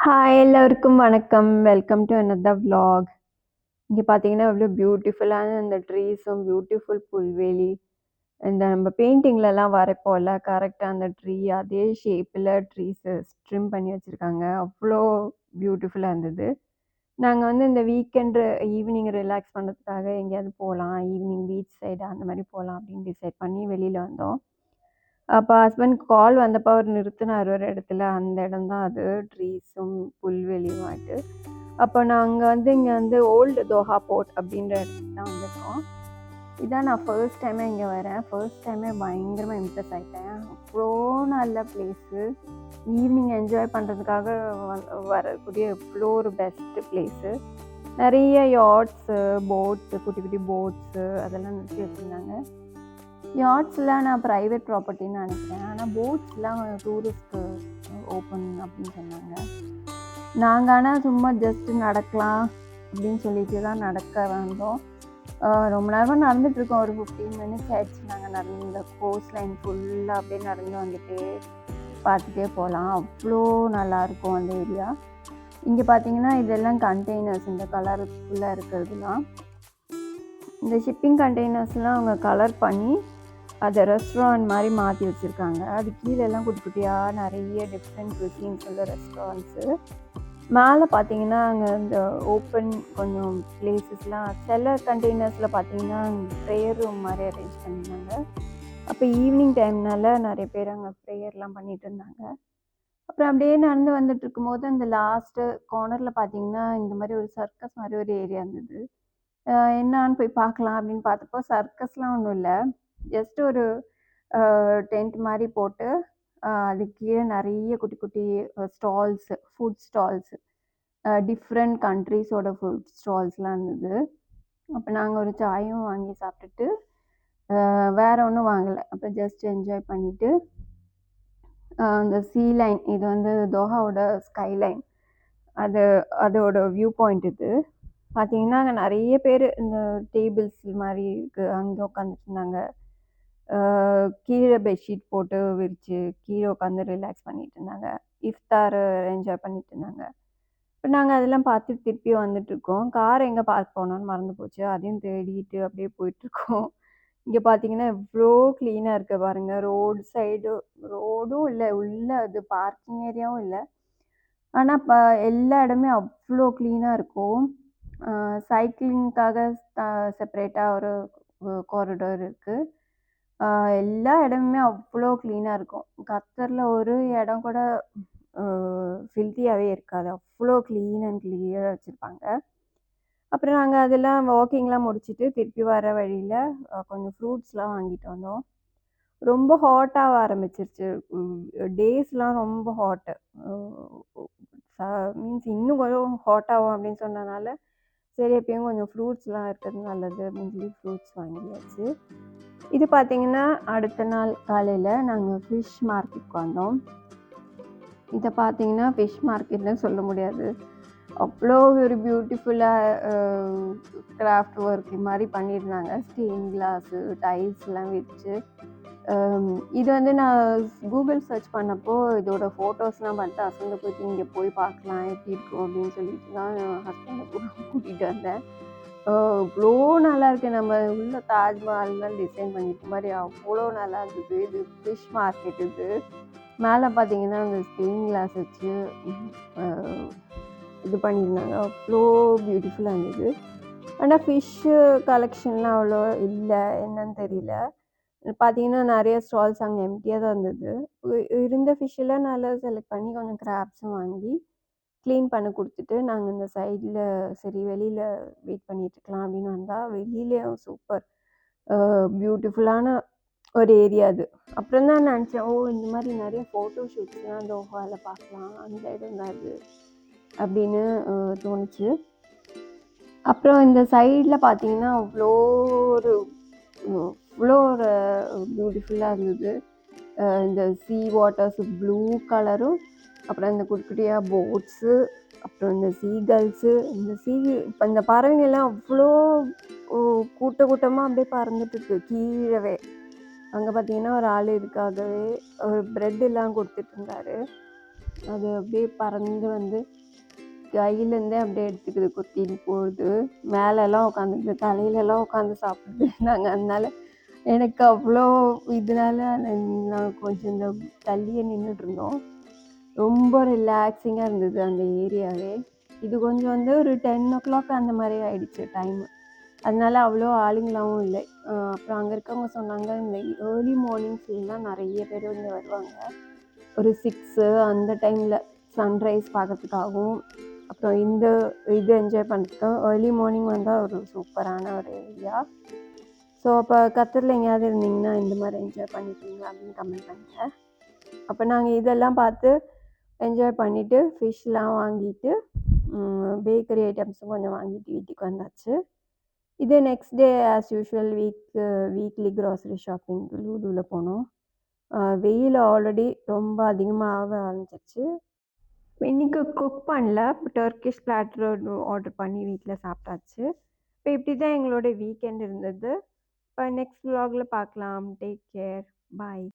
Hi எல்லோருக்கும் வணக்கம். Welcome to another vlog. இங்க பார்த்தீங்கன்னா, எவ்ளோ பியூட்டிஃபுல்லான இந்த ட்ரீஸும், பியூட்டிஃபுல் புல்வெளி. இந்த நம்ம பெயிண்டிங்லலாம் வரைப்போம்ல, கரெக்ட்டா அந்த ட்ரீ அதே ஷேப்ல ட்ரீஸ ட்ரிம் பண்ணி வச்சிருக்காங்க. அவ்ளோ பியூட்டிஃபுல்லா இருந்தது. நாங்க வந்து இந்த வீக்கெண்டு ஈவினிங் ரிலாக்ஸ் பண்றதுக்காக எங்கேயாவது போலாம். ஈவினிங் பீச் சைடு அந்த மாரி போலாம் அப்படின்னு டிசைட் பண்ணி வெளியில வந்தோம். அப்ப ஹஸ்பண்ட்க்கு கால் வந்தப்ப அவரு நிறுத்துனாரு ஒரு இடத்துல. அந்த இடம் தான் அது. ட்ரீஸும், புல்வெளியுமாட்டு. அப்ப நாங்க வந்து இங்க வந்து ஓல்டு தோஹா போர்ட் அப்படின்ற இடத்துக்கு தான் வந்திருக்கோம். இதான் நான் ஃபர்ஸ்ட் டைமே இங்க வரேன். ஃபர்ஸ்ட் டைமே பயங்கரமா இம்ப்ரெஸ் ஆயிட்டேன். அவ்ளோ நல்ல பிளேஸு. ஈவினிங் என்ஜாய் பண்றதுக்காக வரக்கூடிய எவ்ளோ ஒரு பெஸ்ட் பிளேஸு. நெறைய யாட்ஸு, போட்ஸு, குட்டி குட்டி போட்ஸு அதெல்லாம் நிறுத்தி வச்சிருந்தாங்க. யாட்ஸ்லாம் நான் பிரைவேட் ப்ராப்பர்ட்டின்னு நினைக்கிறேன். ஆனால் போட்ஸ்லாம் டூரிஸ்ட்க்கு ஓப்பன் அப்படின்னு சொன்னாங்க. நாங்கள் ஆனால் சும்மா ஜஸ்ட் நடக்கலாம் அப்படின்னு சொல்லிட்டு தான் நடக்க வந்தோம். ரொம்ப நேரமாக நடந்துட்டுருக்கோம். ஒரு 15 மினிட்ஸ் ஆயிடுச்சு. நாங்கள் நடந்து இந்த கோஸ்ட் லைன் ஃபுல்லாக அப்படியே நடந்து வந்துட்டு பார்த்துட்டே போகலாம். அவ்வளோ நல்லாயிருக்கும் அந்த ஏரியா. இங்கே பார்த்தீங்கன்னா இதெல்லாம் கண்டெய்னர்ஸ், இந்த கலர்ஃபுல்லாக இருக்கிறதுலாம். இந்த ஷிப்பிங் கண்டெய்னர்ஸ்லாம் அவங்க கலர் பண்ணி அதை ரெஸ்டாரண்ட் மாதிரி மாற்றி வச்சுருக்காங்க. அது கீழெல்லாம் குட்டி குட்டியாக நிறைய டிஃப்ரெண்ட் குசின்ஸ் உள்ள ரெஸ்டாரண்ட்ஸு. மேலே பார்த்தீங்கன்னா அங்கே இந்த ஓப்பன் கொஞ்சம் பிளேசஸ்லாம் சில கண்டெய்னர்ஸில் பார்த்தீங்கன்னா ப்ரேயர் ரூம் மாதிரி அரேஞ்ச் பண்ணியிருந்தாங்க. அப்போ ஈவினிங் டைம்னால நிறைய பேர் அங்கே ப்ரேயர்லாம் பண்ணிகிட்டு இருந்தாங்க. அப்புறம் அப்படியே நடந்து வந்துட்டு இருக்கும்போது அந்த லாஸ்ட்டு கார்னரில் பார்த்தீங்கன்னா இந்த மாதிரி ஒரு சர்க்கஸ் மாதிரி ஒரு ஏரியா இருந்தது. என்னான்னு போய் பார்க்கலாம் அப்படின்னு பார்த்தப்போ சர்க்கஸ்லாம் ஒன்றும் இல்லை. ஜஸ்ட் ஒரு டென்ட் மாதிரி போட்டு அதுக்கு கீழே நிறைய குட்டி குட்டி ஸ்டால்ஸு, ஃபுட் ஸ்டால்ஸு, டிஃப்ரெண்ட் கண்ட்ரீஸோட ஃபுட் ஸ்டால்ஸ்லாம் இருந்தது. அப்போ நாங்கள் ஒரு சாயும் வாங்கி சாப்பிட்டுட்டு வேற ஒன்றும் வாங்கலை. அப்போ ஜஸ்ட் என்ஜாய் பண்ணிவிட்டு அந்த சீ லைன், இது வந்து தோஹாவோட ஸ்கை லைன், அதோட வியூ பாயிண்ட் இது. பார்த்தீங்கன்னா அங்கே நிறைய பேர் இந்த டேபிள்ஸ் மாதிரி இருக்குது, அங்கே உட்காந்துட்டு இருந்தாங்க. கீழே பெட்ஷீட் போட்டு விரித்து கீழே உட்காந்து ரிலாக்ஸ் பண்ணிட்டு இருந்தாங்க. இஃப்தார் என்ஜாய் பண்ணிட்டு இருந்தாங்க. இப்போ நாங்கள் அதெல்லாம் பார்த்துட்டு திருப்பி வந்துட்டுருக்கோம். கார் எங்கே பார்க் பண்ணோன்னு மறந்து போச்சு. அதையும் தேடிட்டு அப்படியே போயிட்டுருக்கோம். இங்கே பார்த்தீங்கன்னா எவ்வளோ க்ளீனாக இருக்குது பாருங்கள். ரோடு சைடு ரோடும் இல்லை, உள்ள அது பார்க்கிங் ஏரியாவும் இல்லை. ஆனால் எல்லா இடமே அவ்வளோ க்ளீனாக இருக்கும். சைக்கிளிங்க்காக செப்பரேட்டாக ஒரு காரிடார் இருக்குது. எல்லா இடமுமே அவ்வளோ க்ளீனாக இருக்கும். கத்தரில் ஒரு இடம் கூட ஃபில்த்தியாகவே இருக்காது. அவ்வளோ க்ளீன் அண்ட் கிளியராக வச்சுருப்பாங்க. அப்புறம் நாங்கள் அதெல்லாம் வாக்கிங்லாம் முடிச்சுட்டு திருப்பி வர வழியில் கொஞ்சம் ஃப்ரூட்ஸ்லாம் வாங்கிட்டு வந்தோம். ரொம்ப ஹாட்டாக ஆரம்பிச்சிருச்சு. டேஸ்லாம் ரொம்ப ஹாட்டு. மீன்ஸ் இன்னும் கொஞ்சம் ஹாட் ஆகும் அப்படின்னு சொன்னனால சரி எப்பயும் கொஞ்சம் ஃப்ரூட்ஸ்லாம் இருக்கிறது நல்லது அப்படின்னு சொல்லி ஃப்ரூட்ஸ் வாங்கியாச்சு. இது பார்த்தீங்கன்னா அடுத்த நாள் காலையில் நாங்கள் ஃபிஷ் மார்க்கெட்டுக்கு வந்தோம். இதை பார்த்தீங்கன்னா ஃபிஷ் மார்க்கெட்னு சொல்ல முடியாது. அவ்வளோ ஒரு பியூட்டிஃபுல்லாக கிராஃப்ட் ஒர்க் மாதிரி பண்ணியிருந்தாங்க. ஸ்டெயின் கிளாஸு, டைல்ஸ்லாம் வச்சு. இது வந்து நான் கூகுள் சர்ச் பண்ணப்போ இதோட ஃபோட்டோஸ்லாம் பார்த்து அசந்து போயிட்டு இங்கே போய் பார்க்கலாம் எப்படி இருக்கும் அப்படின்னு சொல்லிட்டு தான் ஹஸ்பண்டை கூட்டிகிட்டு வந்தேன். இவ்வளோ நல்லா இருக்கு. நம்ம உள்ள தாஜ்மஹால்லாம் டிசைன் பண்ணிட்ட மாதிரி அவ்வளோ நல்லா இருந்தது. இது ஃபிஷ் மார்க்கெட். இது மேலே பார்த்தீங்கன்னா அந்த ஸ்டெயின் கிளாஸ் வச்சு இது பண்ணியிருந்தாங்க. அவ்வளோ பியூட்டிஃபுல்லாக இருந்தது. ஆனால் ஃபிஷ்ஷு கலெக்ஷன்லாம் அவ்வளோ இல்லை, என்னன்னு தெரியல. பார்த்தீங்கன்னா நிறைய ஸ்டால்ஸ் அங்கே எம்டியாக தான் இருந்தது. இருந்த ஃபிஷ்ஷெல்லாம் நல்லா செலக்ட் பண்ணி கொஞ்சம் கிராப்ஸும் வாங்கி க்ளீன் பண்ண கொடுத்துட்டு நாங்கள் இந்த சைடில் சரி வெளியில் வெயிட் பண்ணிட்டுருக்கலாம் அப்படின்னு வந்தால் வெளியிலேயும் சூப்பர் பியூட்டிஃபுல்லான ஒரு ஏரியா அது. அப்புறம் தான் நினச்சேன், ஓ இந்த மாதிரி நிறைய ஃபோட்டோ ஷூட்ஸ்லாம் தோஹாவில் பார்க்கலாம், அந்த இடம் தான் இது அப்படின்னு தோணுச்சு. அப்புறம் இந்த சைடில் பார்த்தீங்கன்னா அவ்வளோ ஒரு பியூட்டிஃபுல்லாக இருந்தது. இந்த சீ வாட்டர்ஸ் ப்ளூ கலரும், அப்புறம் இந்த குட்டி குட்டியாக போட்ஸு, அப்புறம் இந்த சீகல்ஸு, இப்போ இந்த பறவைங்கள்லாம் அவ்வளோ கூட்டமாக அப்படியே பறந்துட்டுருக்கு கீழவே. அங்கே பார்த்தீங்கன்னா ஒரு ஆள் இதுக்காகவே ஒரு ப்ரெட் எல்லாம் கொடுத்துட்டு இருந்தாரு. அது அப்படியே பறந்து வந்து கையிலேருந்தே அப்படியே எடுத்துக்குது கொத்தின்னு போகுது. மேலெல்லாம் உட்காந்துக்குது, தலையிலலாம் உட்காந்து சாப்பிடுது. நாங்கள் அதனால எனக்கு அவ்வளோ இதனால நான் கொஞ்சம் இந்த தள்ளியே நின்றுட்டுருந்தோம். ரொம்ப ரிலாக்ஸிங்காக இருந்தது அந்த ஏரியாவே. இது கொஞ்சம் வந்து ஒரு 10:00 அந்த மாதிரி ஆயிடுச்சு டைமு. அதனால அவ்வளோ ஆளுங்களாவும் இல்லை. அப்புறம் அங்கே இருக்கவங்க சொன்னாங்க, இந்த ஏர்லி மார்னிங்ஸ்லாம் நிறைய பேர் வந்து வருவாங்க. ஒரு 6 அந்த டைமில் சன்ரைஸ் பார்க்கறதுக்காகவும், அப்புறம் இந்த இது என்ஜாய் பண்ணுறதுக்கும் ஏர்லி மார்னிங் வந்தால் ஒரு சூப்பரான ஒரு ஏரியா. ஸோ அப்போ கத்தரில் எங்கேயாவது இருந்தீங்கன்னா இந்த மாதிரி என்ஜாய் பண்ணிட்டீங்களா அப்படின்னு கமெண்ட் பண்ணுங்கள். அப்போ நாங்கள் இதெல்லாம் பார்த்து என்ஜாய் பண்ணிவிட்டு ஃபிஷ்லாம் வாங்கிட்டு பேக்கரி ஐட்டம்ஸும் கொஞ்சம் வாங்கிட்டு வீட்டுக்கு வந்தாச்சு. இதே next day as usual weekly grocery shopping லூலூவில் போனோம். வெயில் ஆல்ரெடி ரொம்ப அதிகமாக ஆரம்பிச்சிருச்சு. இன்றைக்கி குக் பண்ணல, டர்க்கிஷ் பிளாட்டர் ஆர்டர் பண்ணி வீட்டில் சாப்பிட்டாச்சு. இப்போ இப்படி தான் எங்களோட வீக்கெண்ட் இருந்தது. இப்போ நெக்ஸ்ட் vlogல பார்க்கலாம். Take care. பாய்.